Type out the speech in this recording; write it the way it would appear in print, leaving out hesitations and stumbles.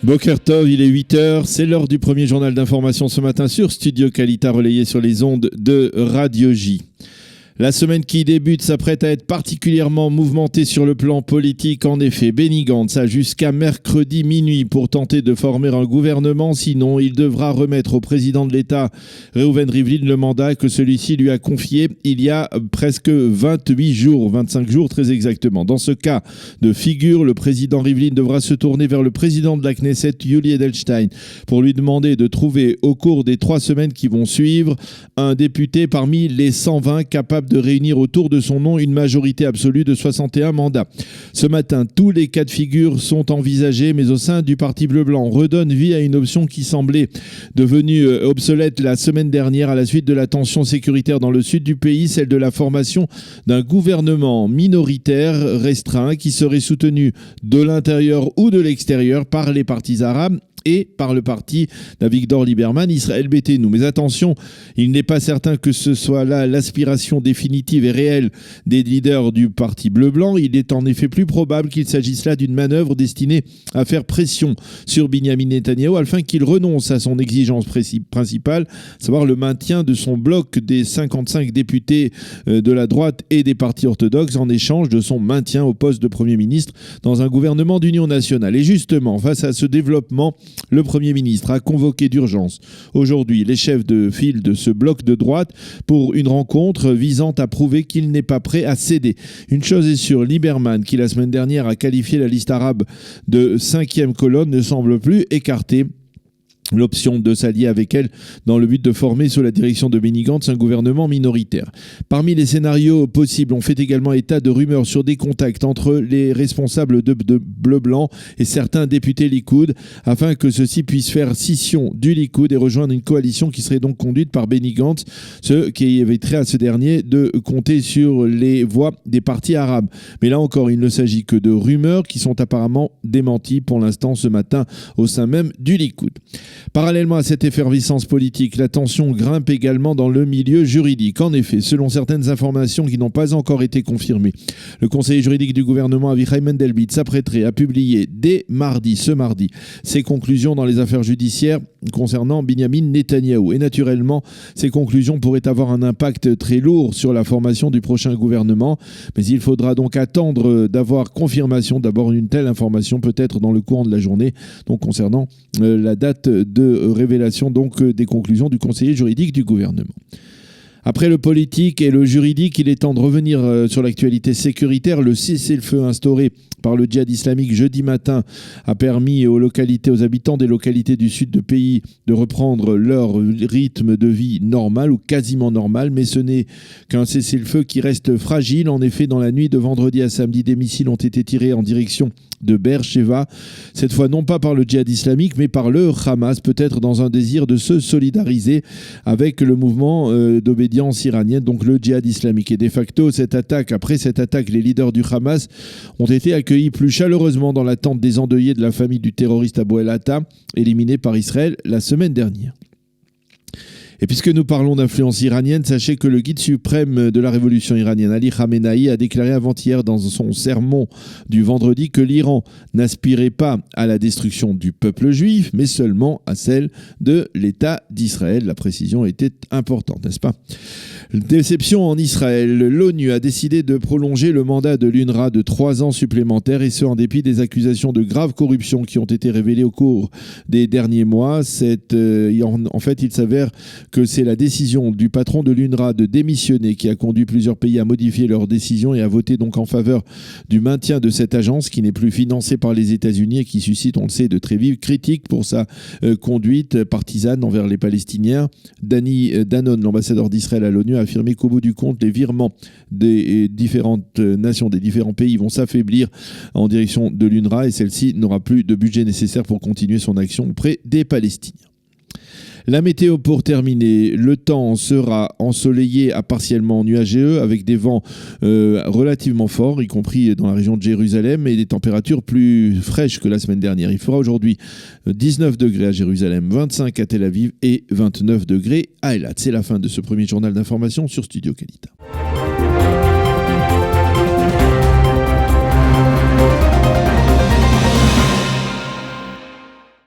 Boker Tov, il est 8h, c'est l'heure du premier journal d'information ce matin sur Studio Kalita relayé sur les ondes de Radio J. La semaine qui débute s'apprête à être particulièrement mouvementée sur le plan politique. En effet, Benny Gantz a jusqu'à mercredi minuit pour tenter de former un gouvernement. Sinon, il devra remettre au président de l'État, Reuven Rivlin, le mandat que celui-ci lui a confié il y a presque 28 jours, 25 jours très exactement. Dans ce cas de figure, le président Rivlin devra se tourner vers le président de la Knesset, Yuli Edelstein, pour lui demander de trouver au cours des 3 semaines qui vont suivre un député parmi les 120 capables de réunir autour de son nom une majorité absolue de 61 mandats. Ce matin, tous les cas de figure sont envisagés, mais au sein du Parti bleu-blanc, on redonne vie à une option qui semblait devenue obsolète la semaine dernière à la suite de la tension sécuritaire dans le sud du pays, celle de la formation d'un gouvernement minoritaire restreint qui serait soutenu de l'intérieur ou de l'extérieur par les partis arabes et par le parti d'Avigdor Lieberman, Israël Beiteinu. Mais attention, il n'est pas certain que ce soit là l'aspiration définitive et réelle des leaders du parti bleu-blanc. Il est en effet plus probable qu'il s'agisse là d'une manœuvre destinée à faire pression sur Binyamin Netanyahou afin qu'il renonce à son exigence principale, à savoir le maintien de son bloc des 55 députés de la droite et des partis orthodoxes en échange de son maintien au poste de Premier ministre dans un gouvernement d'union nationale. Et justement, face à ce développement, le Premier ministre a convoqué d'urgence aujourd'hui les chefs de file de ce bloc de droite pour une rencontre visant à prouver qu'il n'est pas prêt à céder. Une chose est sûre, Lieberman, qui la semaine dernière a qualifié la liste arabe de 5e colonne, ne semble plus écarté l'option de s'allier avec elle dans le but de former sous la direction de Benny Gantz un gouvernement minoritaire. Parmi les scénarios possibles, on fait également état de rumeurs sur des contacts entre les responsables de Bleu-Blanc et certains députés Likoud afin que ceux-ci puissent faire scission du Likoud et rejoindre une coalition qui serait donc conduite par Benny Gantz, ce qui éviterait à ce dernier de compter sur les voix des partis arabes. Mais là encore, il ne s'agit que de rumeurs qui sont apparemment démenties pour l'instant ce matin au sein même du Likoud. Parallèlement à cette effervescence politique, la tension grimpe également dans le milieu juridique. En effet, selon certaines informations qui n'ont pas encore été confirmées, le conseiller juridique du gouvernement Avichai Mendelblit s'apprêterait à publier dès ce mardi, ses conclusions dans les affaires judiciaires concernant Binyamin Netanyahou. Et naturellement, ces conclusions pourraient avoir un impact très lourd sur la formation du prochain gouvernement. Mais il faudra donc attendre d'avoir confirmation d'abord une telle information, peut-être dans le courant de la journée, donc concernant la date de révélation donc des conclusions du conseiller juridique du gouvernement. Après le politique et le juridique, il est temps de revenir sur l'actualité sécuritaire. Le cessez-le-feu instauré par le djihad islamique jeudi matin a permis aux habitants des localités du sud du pays de reprendre leur rythme de vie normal ou quasiment normal, mais ce n'est qu'un cessez-le-feu qui reste fragile. En effet, dans la nuit de vendredi à samedi, des missiles ont été tirés en direction de Beersheva, cette fois non pas par le djihad islamique, mais par le Hamas, peut-être dans un désir de se solidariser avec le mouvement d'obédience iranienne, donc le djihad islamique. Et de facto, après cette attaque, les leaders du Hamas ont été accueillis plus chaleureusement dans l'attente des endeuillés de la famille du terroriste Abu el-Atta, éliminé par Israël la semaine dernière. Et puisque nous parlons d'influence iranienne, sachez que le guide suprême de la révolution iranienne, Ali Khamenei, a déclaré avant-hier dans son sermon du vendredi que l'Iran n'aspirait pas à la destruction du peuple juif, mais seulement à celle de l'État d'Israël. La précision était importante, n'est-ce pas ? Déception en Israël. L'ONU a décidé de prolonger le mandat de l'UNRWA de 3 ans supplémentaires, et ce en dépit des accusations de grave corruption qui ont été révélées au cours des derniers mois. En fait, il s'avère que c'est la décision du patron de l'UNRWA de démissionner qui a conduit plusieurs pays à modifier leur décision et à voter donc en faveur du maintien de cette agence qui n'est plus financée par les États-Unis et qui suscite, on le sait, de très vives critiques pour sa conduite partisane envers les Palestiniens. Danny Danon, l'ambassadeur d'Israël à l'ONU, a affirmé qu'au bout du compte, les virements des différentes nations, des différents pays vont s'affaiblir en direction de l'UNRWA et celle-ci n'aura plus de budget nécessaire pour continuer son action auprès des Palestiniens. La météo pour terminer, le temps sera ensoleillé à partiellement nuageux avec des vents relativement forts, y compris dans la région de Jérusalem, et des températures plus fraîches que la semaine dernière. Il fera aujourd'hui 19 degrés à Jérusalem, 25 à Tel Aviv et 29 degrés à Eilat. C'est la fin de ce premier journal d'information sur Studio Kalita.